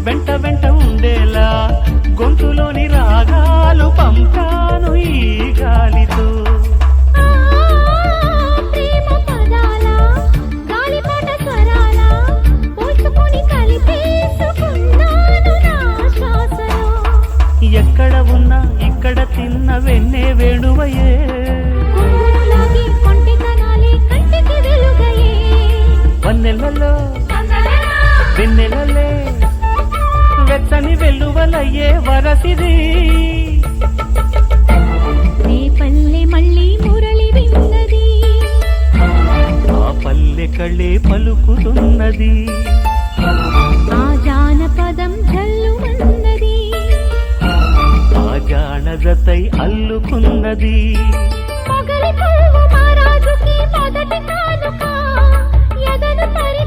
వెంట వెంట ఉండేలా గొంతులోని రాగాలు పంపాను ఈ గాలితో. ప్రేమ పదాల గాలిపాట స్వరాల పోల్చుకొని కలిపేసుకున్నాను నా శ్వాసలో. ఎక్కడ ఉన్నా ఇక్కడ తిన్న వెన్నే వేణువయే, కొంగులాగి కొంటె కనాలే కంటికి వెలుగయే. వన్నెలలో వెన్నెలలే వెచ్చని వెల్లువలయ్యే వరసిది. నీ పల్లె మళ్ళీ మురళి విన్నది, ఆ పల్లె కళ్ళే పలుకుతున్నది, ఆ జానపదం జల్లుమన్నది, ఆ జానజతై అల్లుకున్నది. పగలి పువ్వు మహారాజుకి మొదటి కానుక ఎదను పరి